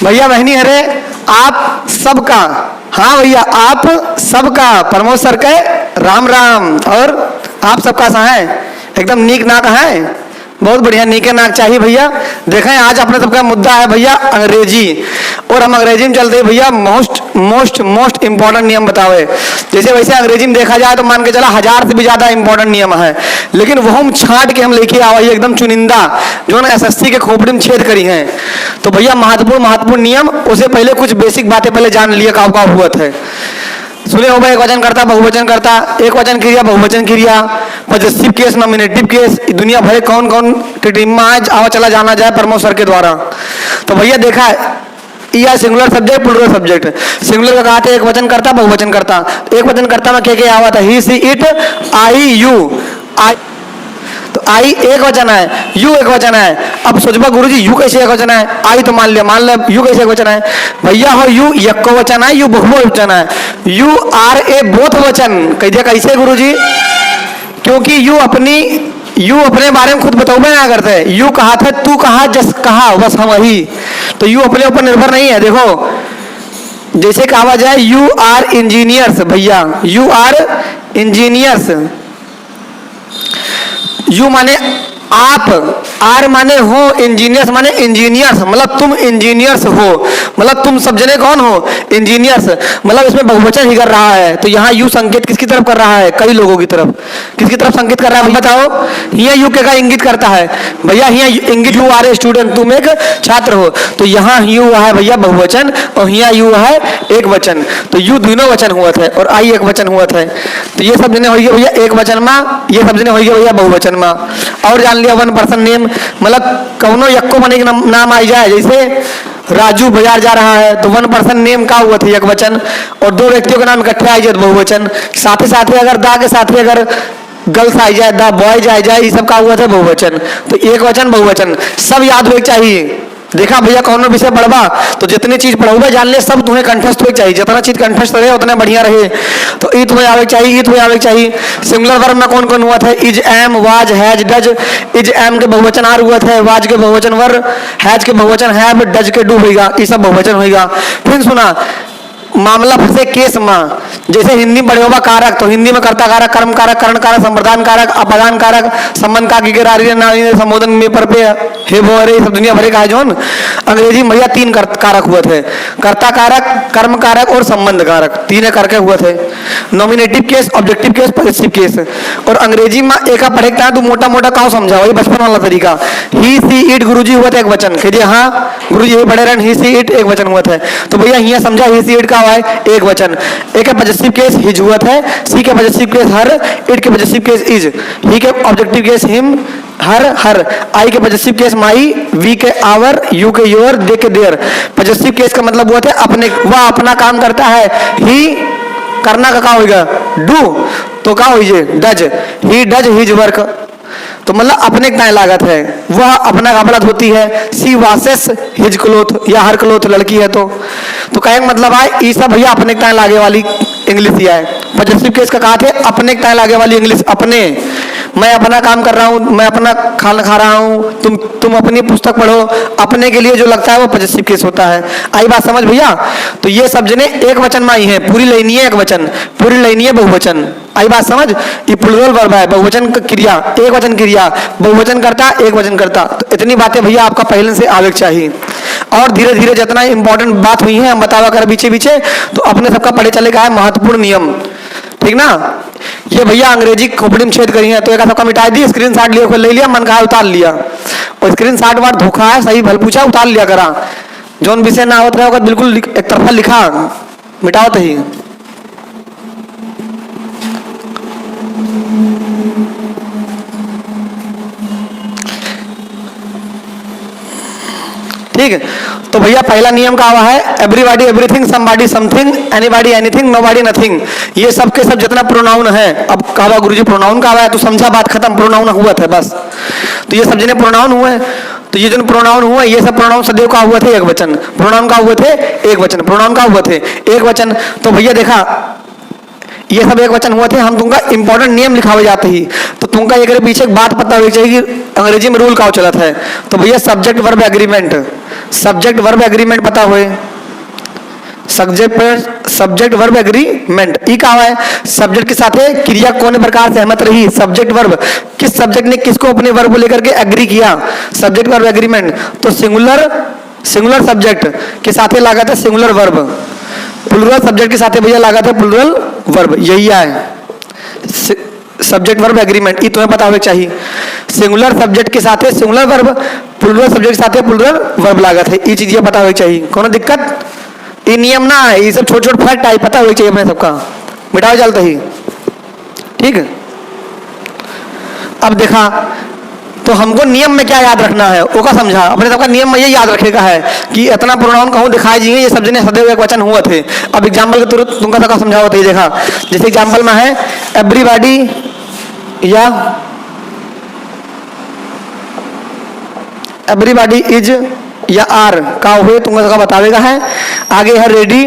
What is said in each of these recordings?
भैया बहनी हरे आप सबका, हाँ भैया आप सबका प्रमोद सर के राम राम। और आप सबका सा है एकदम नीक नाक है, बहुत बढ़िया नीके नाक चाहिए भैया। देखें आज अपने सबका मुद्दा है भैया अंग्रेजी, और हम अंग्रेजी में चलते हैं भैया मोस्ट मोस्ट मोस्ट इंपॉर्टेंट नियम बतावे। जैसे वैसे अंग्रेजी में देखा जाए तो मान के चला 1000 से भी ज्यादा इंपॉर्टेंट नियम है, लेकिन वो हम छांट के हम लेके आवे एकदम चुनिंदा जो ना एसएससी के खोपड़ी में छेद करी हैं। तो भैया महत्वपूर्ण नियम, उससे पहले कुछ बेसिक बातें पहले जान लिया का हुआ है। सुने हो भाई, एक वचन करता बहुवचन करता, एक वचन क्रिया बहुवचन क्रिया, पॉजिटिव केस नॉमिनेटिव केस, दुनिया भर कौन कौन की टीम में आज आवा चला जाना जाए प्रमोद सर के द्वारा। तो भैया देखा यह singular subject plural subject. Singular का कहा था एक वचन करता बहुवचन करता, एक वचन करता में क्या आवा था ही सी इट आई यू। आई तो आई एक वचन है, यू एक वचन है। अब सोचबा गुरुजी यू कैसे एक वचन है, आई तो मान लिया यू कैसे एक वचन है। भैया हो यू एको वचन है, यू बहुवचन है। यू आर ए बोथ वचन कह दिया कैसे गुरुजी, क्योंकि यू अपने बारे में खुद बताओगे ना करते। यू कहा था तू कहा जस कहा बस हम वही, तो यू अपने ऊपर निर्भर नहीं है। देखो जैसे कहा जाए यू आर इंजीनियर्स, भैया यू आर इंजीनियर्स, यू माने आप, आर माने हो, इंजीनियर्स माने इंजीनियर्स, मतलब तुम इंजीनियर्स हो, मतलब तुम सब जने कौन हो इंजीनियर्स, मतलब इसमें बहुवचन ही कर रहा है। तो यहाँ यू संकेत किसकी तरफ कर रहा है, कई लोगों की तरफ। किसकी तरफ संकेत कर रहा है बताओ, यहाँ यू के का इंगित करता है भैया, यहाँ इंगित यू आर ए स्टूडेंट, तुम एक छात्र हो। तो यहाँ यू है भैया बहुवचन और यहाँ यू है एक वचन, तो यू दोनों वचन हुआ था और आई एक वचन हुआ था। तो ये सब जने हो गया भैया एक वचन में, ये सब जने हो गया भैया बहुवचन में। और जान लिया वन पर्सन नेम, मतलब कौनो यक्को बने के नाम आई जाए, जैसे राजू बाजार जा रहा है तो वन पर्सन नेम का हुआ था एक वचन, और दो व्यक्तियों के नाम इकट्ठे आई जाए तो बहुवचन। साथ ही अगर दा के साथ अगर गर्ल्स आई जाए, दा बॉयज आई जाए, ये सब का हुआ था बहुवचन। तो एक वचन बहुवचन सब याद हुए चाहिए। देखा भैया कौन विषय पढ़वा तो जितनी चीज पढ़ोगे जान ले सब तुम्हें कंठस्थ हो चाहिए, जितना चीज कंठस्थ रहे उतना बढ़िया रहे। तो ई तुम्हें आवे चाहिए, ई तुम्हें आवे चाहिए। सिंगुलर वर्ब में कौन कौन हुआ था, is am was has does. Is am के बहुवचन आर हुआ था, वाज के बहुवचन वर, हैज के बहुवचन हैव, डज के डू होगा, ये सब बहुवचन होगा। फिर सुना मामला फंसे केस में, जैसे हिंदी में पढ़े होगा कारक, तो हिंदी में कर्ता कारक, कर्म कारक, करण कारक, संप्रदान कारक, अपादान कारक, संबंध का संबोधन में पर पे हे वो अरे सब दुनिया भरे का है। जो अंग्रेजी में भैया 3 कारक हुए थे, कर्ता कारक, कर्म कारक और संबंध कारक, 3 करके हुए थे। Nominative case, objective case, positive case. और अंग्रेजी में एक पढ़े था तो मोटा मोटा कहाँ समझा, वही बचपन वाला तरीका। ही सी इट गुरुजी हुआ था एक वचन, कहिए हाँ गुरुजी यही पढ़े रहे, ही सी इट एक वचन हुआ था। तो भैया यहाँ समझा ही सी इट का हुआ है एक वचन। एक है पॉजिटिव केस हिज हुआ था, सी के पॉजिटिव केस हर, इट के पॉजिटिव केस इज, ही के ऑब्जेक्टिव केस हिम हर, आई के पॉजिटिव केस माई, वी के आवर, यू के योर, दे के देयर। पॉजिटिव केस का मतलब हुआ था अपने, वह अपना काम करता है। ही करना का होगा डू, तो क्या हो does, he does his work, तो मतलब अपने टाइम लागत है, वह अपना कपड़ा धोती है। सी वासेस हिज क्लोथ, या हर क्लोथ लड़की है तो कहें मतलब आए ये सब भैया अपने टाइम लागे वाली इंग्लिश ही है। पॉजिटिव केस का कहा थे अपने टाइम लागे वाली इंग्लिश, अपने, मैं अपना काम कर रहा हूँ, मैं अपना खाना खा रहा हूँ, तुम अपनी पुस्तक पढ़ो, अपने के लिए जो लगता है वो पॉजिटिव केस होता है। आई बात समझ भैया। तो ये सब जने एक वचन में आई है, पूरी लाइन है एक वचन, पूरी लाइन है बहुवचन। आई बात समझ, ये प्लूरल वर्ब है, बहुवचन क्रिया, एक वचन क्रिया, बहुवचन करता एक वचन करता। तो इतनी बातें भैया आपका पहले से आवे चाहिए। और धीरे धीरे जितना इंपॉर्टेंट बात हुई है हम बतावा कर पीछे तो अपने सबका पढ़े चलेगा है महत्वपूर्ण नियम, ठीक ना। ये भैया अंग्रेजी खोपड़ी में छेद करी है, तो एक सबका मिटा दी, स्क्रीन शॉट लिए ले लिया, मन कहा उतार लिया, और स्क्रीन शॉट बार धोखा है, सही भल पूछा उतार लिया करा, जोन विषय ना होता होगा बिल्कुल एक तरफा लिखा मिटाओ तो ही। ठीक है, तो भैया पहला नियम का हुआ है everybody everything, somebody something, anybody anything, nobody nothing. ये सब के सब जितना प्रोनाउन है, अब कहा गुरुजी प्रोनाउन का हुआ है तो समझा बात खत्म, प्रोनाउन हुआ था बस। तो ये सब जितने प्रोनाउन हुए, तो ये जो प्रोनाउन हुआ ये सब प्रोनाउन सदैव का हुआ थे एक वचन, प्रोनाउन का हुए थे एक वचन, प्रोनाउन का हुए थे एक वचन। तो भैया देखा ये सब एक वचन हुए थे, हम तुमका इंपॉर्टेंट नियम लिखावे जाते ही, तो तुमका एक पीछे एक बात पता होनी चाहिए कि अंग्रेजी में रूल का चलत है। तो भैया subject verb agreement, subject verb agreement पता हुए, सब्जेक्ट वर्ब एग्रीमेंट ई कहा है, सब्जेक्ट के साथ क्रिया कौन प्रकार सहमत रही, सब्जेक्ट वर्ब, किस सब्जेक्ट ने किसको अपने वर्ब को लेकर के एग्री किया, सब्जेक्ट वर्ब एग्रीमेंट। तो सिंगुलर सब्जेक्ट के साथ लागत है सिंगुलर वर्ब, प्लूरल सब्जेक्ट के साथ भैया लागत है प्लूरल वर्ब, यही है सब्जेक्ट वर्ब एग्रीमेंट। ये तुम्हें पता होना चाहिए, सिंगुलर सब्जेक्ट के साथ सिंगुलर वर्ब, प्लूरल सब्जेक्ट के साथ प्लूरल वर्ब लागत है, ये चीजें पता होनी चाहिए। कोनो दिक्कत, ये नियम ना है, ये सब छोटे छोटे फैक्ट है, पता होना चाहिए अपने सबका, मिटाओ चलता ही, ठीक है। अब देखा तो हमको नियम में क्या याद रखना है वो का समझा, अपने सबका नियम में ये याद रखेगा है कि इतना प्रोनाउन कहूँ दिखाई दिए, ये सब जने सदैव एक वचन हुआ थे। अब एग्जाम्पल के तुरंत तुमका सबका समझाओ तो ये देखा, जैसे एग्जाम्पल में है एवरीबॉडी या एवरीबॉडी इज या आर का हुए तुमको सबका बतावेगा है। आगे है रेडी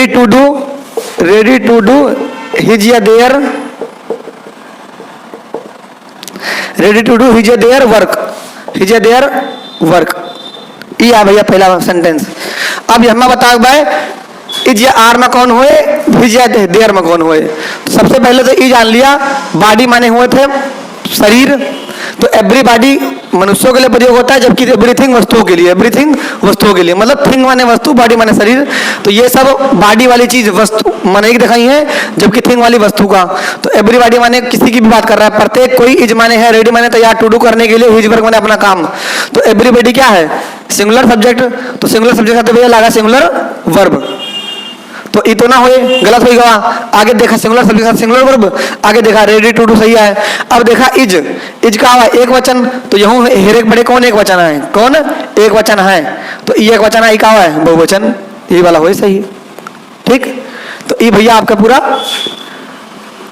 टू डू हिज या there, ready to do his या देयर वर्क, ये आ भैया पहला सेंटेंस। अब हमें बताओ भाई इज या आर में कौन हुए, हिज या देयर में कौन हुए। तो सबसे पहले तो ई जान लिया, बॉडी माने हुए थे शरीर, तो एवरीबॉडी मनुष्यों के लिए प्रयोग होता है, जबकि एवरीथिंग वस्तुओं के लिए, एवरीथिंग वस्तुओं के लिए, मतलब थिंग माने वस्तु, बॉडी माने शरीर। तो ये सब बॉडी वाली चीज वस्तु माने एक दिखाई है, जबकि थिंग वाली वस्तु का। तो एवरीबॉडी माने किसी की भी बात कर रहा है, प्रत्येक कोई, इज माने है रेडी माने तैयार, टू डू करने के लिए, हिज वर्क माने अपना काम। तो एवरीबॉडी क्या है, सिंगुलर सब्जेक्ट, तो सिंगुलर सब्जेक्ट का भैया लगा सिंगुलर वर्ब, तो ये तो ना हुए, गलत होगा। आगे देखा सिंगुलर सब्जेक्ट का सिंगुलर वर्ब, आगे देखा रेडी टू डू सही है। अब देखा इज का हुआ एक वचन, तो यहूं हेरे बड़े कौन एक वचन है, कौन एक वचन है, तो ये एक वचन है, का हुआ है बहुवचन, ये वाला हो सही, ठीक। तो ये भैया आपका पूरा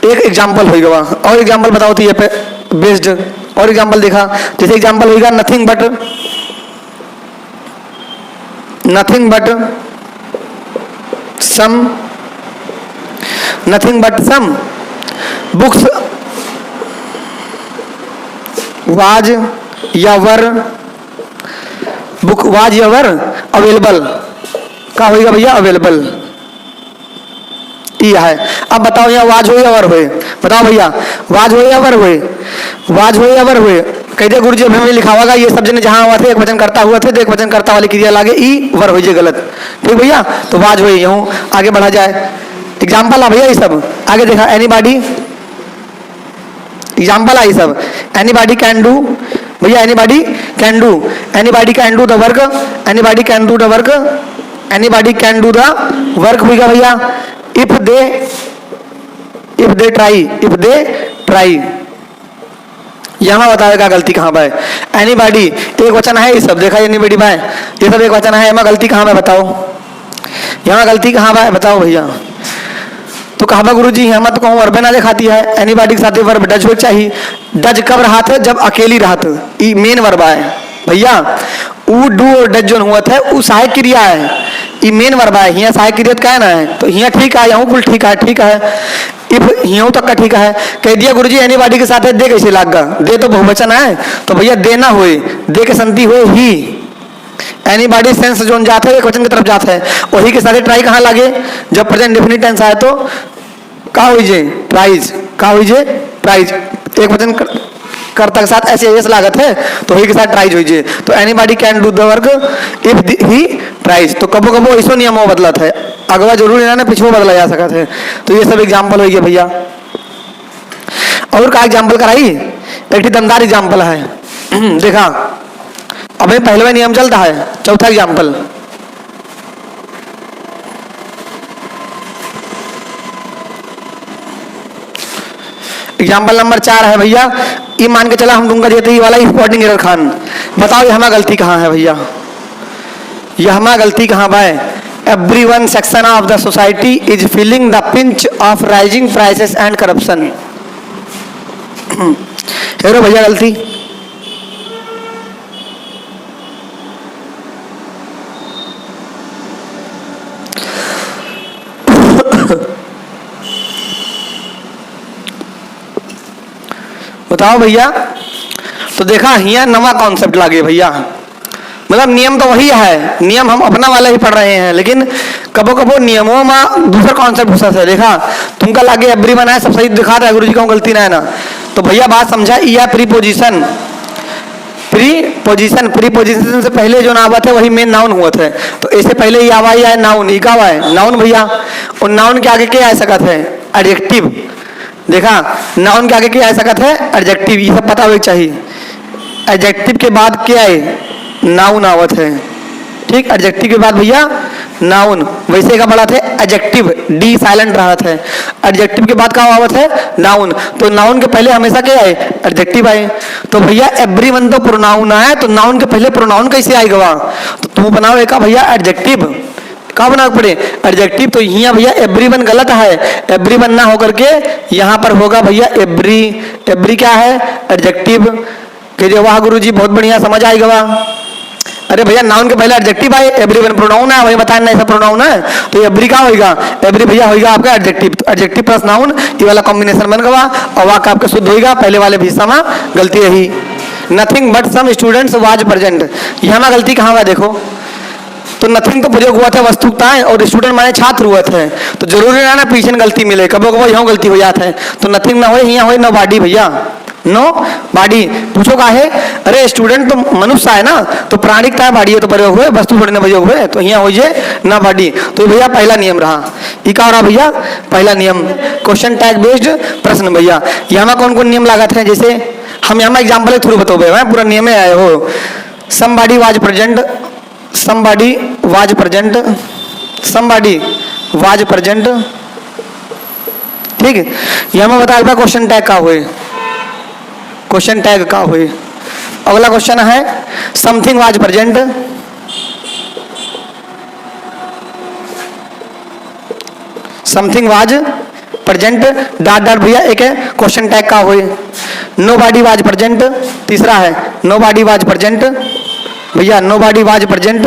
एक एग्जाम्पल होगा। और एग्जाम्पल बताओ तो ये पे बेस्ड और एग्जाम्पल देखा, जैसे एग्जाम्पल होगा nothing but some books was या वर अवेलेबल का होगा भैया अवेलेबल, ये है। अब बताओ यहाँ वाज हो या वर हुए, बताओ भैया वाज हो या वर हुए, कहते गुरु जी हमें लिखा होगा ये सब जने जहां हुआ थे एक वचन करता हुआ थे, तो एक वचन करता वाली क्रिया लागे ई वर हो जाए गलत, ठीक भैया। तो वाज हुए यूं आगे बढ़ा जाए, एग्जाम्पल आ भैया ये सब आगे देखा, एनीबॉडी एग्जाम्पल आई सब, एनीबॉडी कैन डू भैया, anybody can do the work, anybody can do the work होगा भैया। इफ दे ट्राई, यहाँ बताएगा गलती कहाँ पर है। एनीबॉडी एक वचन है, ये सब देखा एनीबॉडी में ये सब एक वचन है, यहाँ गलती कहाँ पर बताओ, यहाँ गलती कहाँ पर बताओ भैया। तो कहा गुरु जी यहाँ तो कहूँ वर्ब ना दिखाती है, एनीबॉडी के साथ वर्ब डज हो चाहिए। डज कब रहा था, जब अकेली रहा था, ये मेन वर्ब है भैया। ऊ डू और डज जो हुआ था वो सहायक क्रिया है, ये मेन वर्ब है, यहाँ सहायक क्रिया का है ना है, तो यहाँ ठीक है, यहाँ कुल ठीक है। इफ यहाँ तक का ठीक है, कह दिया गुरुजी एनीबॉडी के साथ है, दे कैसे लागा, दे तो बहुवचन है, तो भैया देना हुए, दे के संति हुए ही, एनीबॉडी सेंस जोन जाता है एक वचन की तरफ जाता है, वही के साथ ट्राई कहाँ लागे, जब प्रेजेंट डेफिनिट टेंस आए तो का हुई जे प्राइज, एक वचन कर्ता के साथ ऐसे एस लागत है, तो ही के साथ ट्राइज हुई जे। तो anybody can do the work if he tries, तो कबो कबो ऐसो नियम बदलत है, अगवा जरूरी ना पिछो बदला जा सकता है। तो ये सब एग्जाम्पल हो गया भैया। और का एग्जाम्पल कराई, एक दमदार एग्जाम्पल है देखा, अब पहले नियम चलता है। चौथा एग्जाम्पल, एग्जाम्पल नंबर 4 है भैया, ये मान के चला हम दूंगा देते ही वाला स्पॉटिंग एरर खान, बताओ यहाँ गलती कहाँ है भैया, यहाँ गलती कहाँ bye. Everyone section of the society is feeling the pinch of rising prices and corruption। हेरो भैया गलती, बताओ भैया। तो देखा हिया नवा कॉन्सेप्ट लागे भैया, मतलब नियम तो वही है, नियम हम अपना वाला ही पढ़ रहे हैं, लेकिन कबो कबो नियमों में दूसरा कॉन्सेप्ट घुसा है। देखा तुमका लागे एवरी बनाए सब सही दिखा रहा है, गुरु जी का गलती ना है ना। तो भैया बात समझा, यह प्रीपोजिशन, प्रीपोजिशन से पहले जो नावत है वही मेन नाउन हुआ है। तो इससे पहले ये आवा है नाउन, इका हुआ है नाउन भैया, और नाउन के आगे क्या आ सकता है? एडजेक्टिव। देखा नाउन के आगे क्या आ सकता है? एडजेक्टिव। ये सब पता होना चाहिए। एडजेक्टिव के बाद क्या है? नाउन आवत है, ठीक। एडजेक्टिव के बाद भैया नाउन, वैसे का बड़ा थे एडजेक्टिव, डी साइलेंट रहा था। एडजेक्टिव के बाद क्या आवत है? नाउन। तो नाउन के पहले हमेशा क्या आए? एडजेक्टिव आए। तो भैया एवरीवन तो प्रोनाउन है, तो नाउन के पहले प्रोनाउन कैसे आएगा? तो तू बनाओ एक भैया एडजेक्टिव, क्या बना पड़े? एडजेक्टिव। तो यहाँ भैया एवरीवन गलत है, एवरीवन ना होकर के यहाँ पर होगा भैया एवरी। एवरी क्या है? एडजेक्टिव। कहिए वाह गुरुजी बहुत बढ़िया, समझ आएगा। अरे भैया नाउन के पहले एडजेक्टिव आए, एवरीवन प्रोनाउन है, वही बताया ना ऐसा प्रोनाउन है, तो एवरी क्या होगा? एवरी भैया होगा आपका एडजेक्टिव। तो एडजेक्टिव प्लस नाउन ये वाला कॉम्बिनेशन बन गया और वाक्य आपका शुद्ध होगा। पहले वाले भी समय गलती रही। Nothing but some students was present, यहाँ में गलती कहाँ हुआ देखो। तो नथिंग तो प्रयोग हुआ था वस्तुताएं, और स्टूडेंट माने छात्र हुआ थे, तो जरूरी ना पीछे गलती मिले, कबो कबो यहाँ गलती हो जाता है। तो नथिंग ना हो, यहाँ हो नो बॉडी भैया, नो बॉडी। पूछो का है? अरे स्टूडेंट तो मनुष्य है ना, तो प्राणिकता है, बॉडी है तो प्रयोग हुए, वस्तु थोड़ी ना प्रयोग हुए, तो यहाँ हो जाए ना बॉडी। तो भैया पहला नियम रहा, ये क्या रहा भैया? पहला नियम। क्वेश्चन टैग बेस्ड प्रश्न भैया, यहाँ कौन कौन नियम लागत है? जैसे हम यहाँ एग्जाम्पल के थ्रू बताओ, पूरा नियम में आए हो। Somebody was present, somebody was present, somebody was present, ठीक है। यहाँ में बता क्वेश्चन टैग का हुए, क्वेश्चन टैग का हुए। अगला क्वेश्चन है something was present, something was present dot dot भैया एक है क्वेश्चन टैग का हुए। नो बॉडी वाज प्रेजेंट, तीसरा है नो बॉडी वाज प्रेजेंट भैया, nobody was present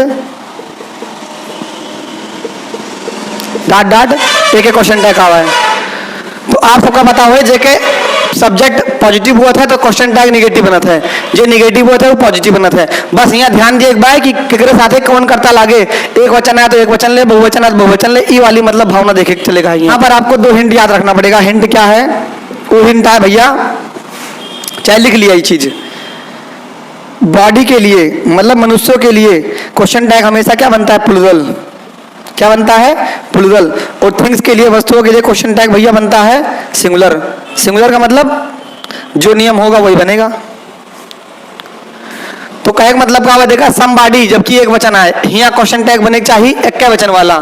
dot dot एक क्वेश्चन टैग का हुआ है। तो आप सबका पता हुआ जेके सब्जेक्ट पॉजिटिव हुआ था तो क्वेश्चन टैग निगेटिव बना था, जो निगेटिव हुआ था वो पॉजिटिव बना था। बस यहाँ ध्यान दिए एक बार कि केकरे साथे कौन करता लागे, एक वचन है तो एक वचन ले, बहुवचन है तो बहुवचन ले, ई वाली मतलब भावना देखे चलेगा। यहाँ पर आपको दो हिंट याद रखना पड़ेगा। हिंट क्या है? वो हिंट है भैया, चाहे लिख लिया ये चीज, बॉडी के लिए मतलब मनुष्यों के लिए क्वेश्चन टैग हमेशा क्या बनता है? प्लूरल। क्या बनता है? प्लूरल। और थिंग्स के लिए, वस्तुओं के लिए क्वेश्चन टैग भैया बनता है सिंगुलर। सिंगुलर का मतलब जो नियम होगा वही बनेगा। तो कहे का मतलब क्या हुआ? देखा समबॉडी जबकि एक वचन है, यहाँ क्वेश्चन टैग बने चाहिए एक वचन वाला।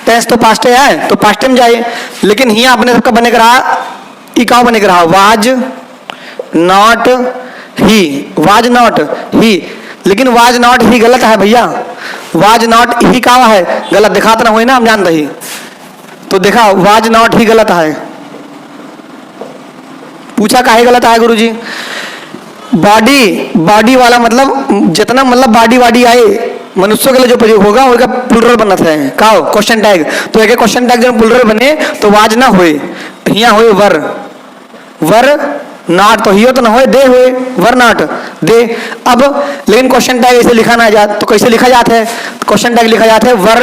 टेंस तो पास्ट है तो पास्ट में जाए, लेकिन यहाँ अपने सबका बने रहा, ई का बने रहा was not he, was not ही। लेकिन वाज नॉट ही गलत है भैया, वाज नॉट ही का है गलत, दिखाता ना हो ना, हम जानते ही। तो देखा वाज नॉट ही गलत है। पूछा काहे गलत है गुरुजी? बॉडी, बॉडी वाला मतलब जितना मतलब बॉडी वाडी आए मनुष्यों के लिए जो प्रयोग होगा उसका प्लूरल बनता है का क्वेश्चन टैग। तो एक क्वेश्चन टैग जब प्लूरल बने तो वाज ना होए, यहाँ होए वर, वर नॉट, तो हियो तो ना होए दे होए, वर नॉट दे। अब लेकिन क्वेश्चन टैग ऐसे लिखा ना जाता, तो कैसे लिखा जाता है? क्वेश्चन टैग लिखा जाता है वर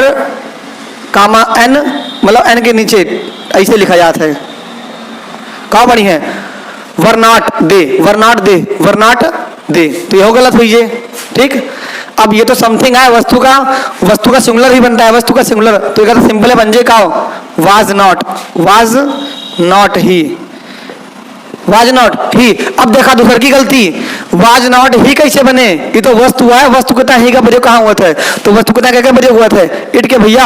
कामा एन, मतलब एन के नीचे ऐसे लिखा जाता है। कहाँ बनी है? Were not they, were not they, were not they, तो यह गलत हुई है, ठीक। अब ये तो समथिंग है, वस्तु का सिंगुलर ही बनता है, वस्तु का सिंगुलर, तो ये सिंपल है बन जाए का was not, was not he, was not ही। अब देखा दूसर की गलती, वाज नॉट ही कैसे बने? ये तो वस्तु है, वस्तु कितना ही का प्रयोग कहाँ हुआ था? तो वस्तु कितना क्या प्रयोग हुआ था? इट के भैया,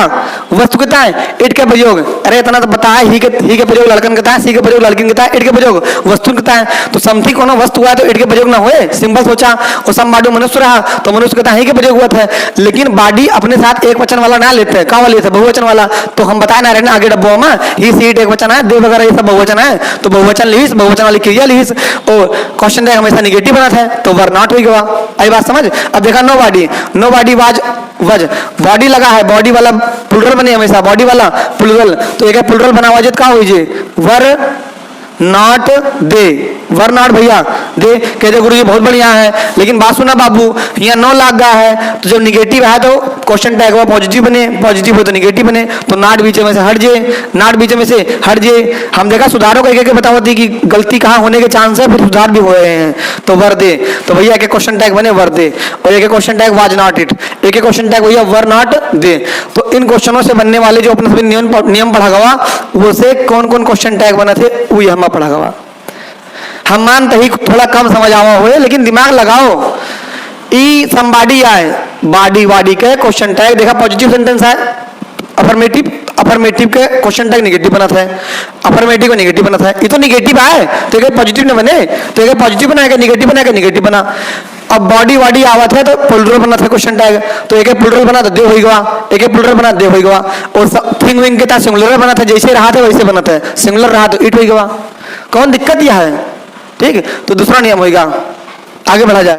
वस्तु कितना है? इट के प्रयोग। अरे इतना तो बता है, ही के प्रयोग लड़कन कितना है, सी के प्रयोग लड़किन कितना है, इट के प्रयोग वस्तु कितना है? तो समथिंग कोनो वस्तु है तो इट के प्रयोग ना हुए, सिंपल सोचा। और सम बाडू मनुष्य रहा तो मनुष्य कितना ही के प्रयोग हुआ था। लेकिन बॉडी अपने साथ एक वचन वाला ना लेते हैं, कहाँ वाले थे? बहुवचन वाला। तो हम बताए ना रहे आगे डब्बों में, ही सीट एक वचन है, दे वगैरह ये सब बहुवचन है, तो बहुवचन लिहिस, बहुवचन वाली क्रिया लिहिस, और क्वेश्चन टैग हमेशा निगेटिव बना था, तो वर नॉट हो गया। आई बात समझ? अब देखा nobody, nobody was was, body लगा है, बॉडी वाला प्लूरल बने हमेशा, बॉडी वाला प्लूरल, तो एक प्लूरल बना हुआ जित का हो were not they, were not भैया दे, कहते गुरु जी बहुत बढ़िया है, लेकिन बात सुना बाबू, यहाँ 9 लाख का है, तो जब निगेटिव है तो क्वेश्चन टैग हुआ पॉजिटिव बने, पॉजिटिव हो तो निगेटिव बने, तो नाट बीच में से हट जे, नाट बीच में से हट जे। हम देखा सुधारों को एक बता होती कि गलती कहाँ होने के चांस है, फिर सुधार भी हो रहे हैं, तो वर दे। तो भैया एक क्वेश्चन टैग बने वर दे, और एक question tag was not it, एक क्वेश्चन टैग भैया वर नॉट दे। तो इन क्वेश्चनों से बनने वाले जो अपने सभी नियम पढ़ा गवा, वो से कौन कौन क्वेश्चन टैग बना थे वो हम पढ़ा गवा। हम मानते ही थोड़ा कम समझ आवा हुए, लेकिन दिमाग लगाओ। ई समबाडी आए, बाडी वाडी के क्वेश्चन टैग देखा, पॉजिटिव सेंटेंस है, अफर्मेटिव, अफर्मेटिव के क्वेश्चन टैग नेगेटिव बना था, अफर्मेटिव को नेगेटिव बना था। ये तो नेगेटिव आए तो एक पॉजिटिव न बने, तो एक पॉजिटिव बनाएगा, नेगेटिव बनाएगा, नेगेटिव बना। अब बॉडी वाडी आवत है तो प्लूरल बना था क्वेश्चन टैग, तो एक प्लूरल बना तो दे होई गवा, एक प्लूरल बना दे होई गवा। और थिंग विंग के था सिंगुलर बना था, जैसे रहा था वैसे बना था, सिंगुलर रहा तो इट होई गवा। कौन दिक्कत यह है? ठीक है, तो दूसरा नियम होगा, आगे बढ़ा जाए।